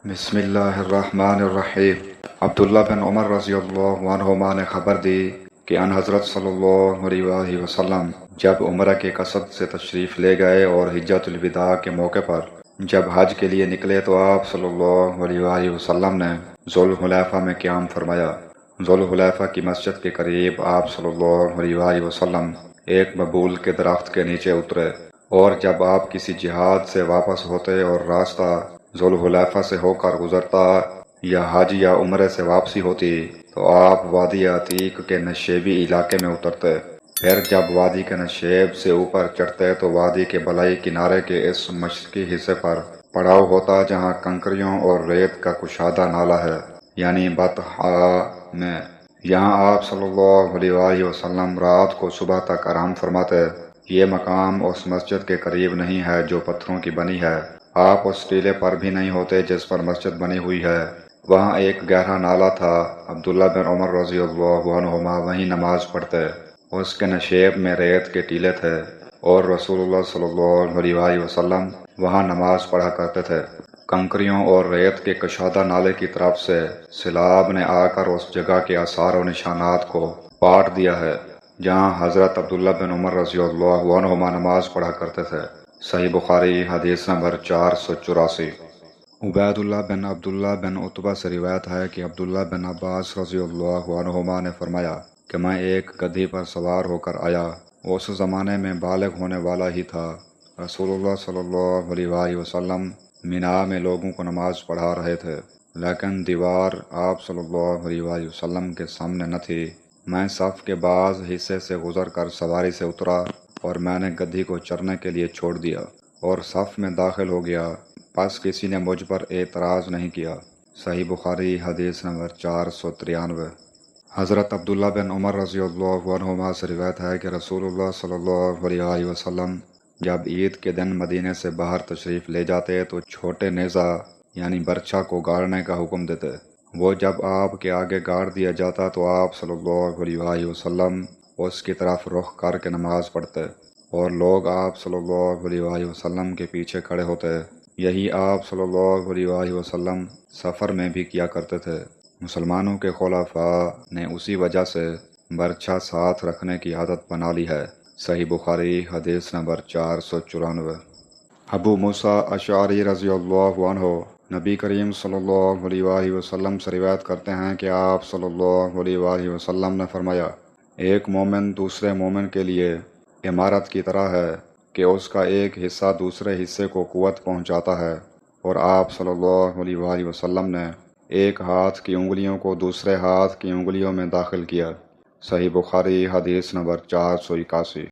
بسم اللہ الرحمن الرحیم۔ عبداللہ بن عمر رضی اللہ عنہما نے خبر دی کہ ان حضرت صلی اللہ علیہ وآلہ وسلم جب عمرہ کے قصد سے تشریف لے گئے اور حجۃ الوداع کے موقع پر جب حج کے لیے نکلے تو آپ صلی اللہ علیہ وآلہ وسلم نے ذوالحلیفہ میں قیام فرمایا۔ ذوالحلیفہ کی مسجد کے قریب آپ صلی اللہ علیہ وآلہ وسلم ایک ببول کے درخت کے نیچے اترے، اور جب آپ کسی جہاد سے واپس ہوتے اور راستہ ذوالحلیفہ سے ہو کر گزرتا یا حج یا عمرے سے واپسی ہوتی تو آپ وادی عتیق کے نشیبی علاقے میں اترتے۔ پھر جب وادی کے نشیب سے اوپر چڑھتے تو وادی کے بلائی کنارے کے اس مشرقی حصے پر پڑاؤ ہوتا جہاں کنکریوں اور ریت کا کشادہ نالہ ہے، یعنی بطحا میں۔ یہاں آپ صلی اللہ علیہ وآلہ وسلم رات کو صبح تک آرام فرماتے۔ یہ مقام اس مسجد کے قریب نہیں ہے جو پتھروں کی بنی ہے، آپ اس ٹیلے پر بھی نہیں ہوتے جس پر مسجد بنی ہوئی ہے۔ وہاں ایک گہرا نالہ تھا، عبداللہ بن عمر رضی اللہ عنہما وہیں نماز پڑھتے۔ اس کے نشیب میں ریت کے ٹیلے تھے اور رسول اللہ صلی اللہ علیہ وآلہ وسلم وہاں نماز پڑھا کرتے تھے۔ کنکریوں اور ریت کے کشادہ نالے کی طرف سے سیلاب نے آ کر اس جگہ کے آثار و نشانات کو پاٹ دیا ہے جہاں حضرت عبداللہ بن عمر رضی اللہ عنہما نماز پڑھا کرتے تھے۔ صحیح بخاری حدیث نمبر 484۔ عبید اللہ بن عبداللہ بن عتبہ سے روایت ہے کہ عبداللہ بن عباس رضی اللہ عنہما نے فرمایا کہ میں ایک گدھی پر سوار ہو کر آیا، اس زمانے میں بالغ ہونے والا ہی تھا۔ رسول اللہ صلی اللہ علیہ وآلہ وسلم مینا میں لوگوں کو نماز پڑھا رہے تھے، لیکن دیوار آپ صلی اللہ علیہ وآلہ وسلم کے سامنے نہ تھی۔ میں صف کے بعض حصے سے گزر کر سواری سے اترا اور میں نے گدھی کو چرنے کے لیے چھوڑ دیا اور صف میں داخل ہو گیا، پس کسی نے مجھ پر اعتراض نہیں کیا۔ صحیح بخاری حدیث نمبر 493۔ حضرت عبداللہ بن عمر رضی اللہ عنہما سے روایت ہے کہ رسول اللہ صلی اللہ علیہ وآلہ وسلم جب عید کے دن مدینے سے باہر تشریف لے جاتے تو چھوٹے نیزہ یعنی برچھا کو گاڑنے کا حکم دیتے۔ وہ جب آپ کے آگے گاڑ دیا جاتا تو آپ صلی اللہ علیہ وآلہ وسلم اس کی طرف رخ کر کے نماز پڑھتے اور لوگ آپ صلی اللہ علیہ وآلہ وسلم کے پیچھے کھڑے ہوتے۔ یہی آپ صلی اللہ علیہ وآلہ وسلم سفر میں بھی کیا کرتے تھے۔ مسلمانوں کے خلفاء نے اسی وجہ سے برچھا ساتھ رکھنے کی عادت بنا لی ہے۔ صحیح بخاری حدیث نمبر 494۔ ابو موسیٰ اشعری رضی اللہ عنہ نبی کریم صلی اللہ علیہ وآلہ وسلم سے روایت کرتے ہیں کہ آپ صلی اللہ علیہ وآلہ وسلم نے فرمایا، ایک مومن دوسرے مومن کے لیے عمارت کی طرح ہے کہ اس کا ایک حصہ دوسرے حصے کو قوت پہنچاتا ہے، اور آپ صلی اللہ علیہ وآلہ وسلم نے ایک ہاتھ کی انگلیوں کو دوسرے ہاتھ کی انگلیوں میں داخل کیا۔ صحیح بخاری حدیث نمبر 481۔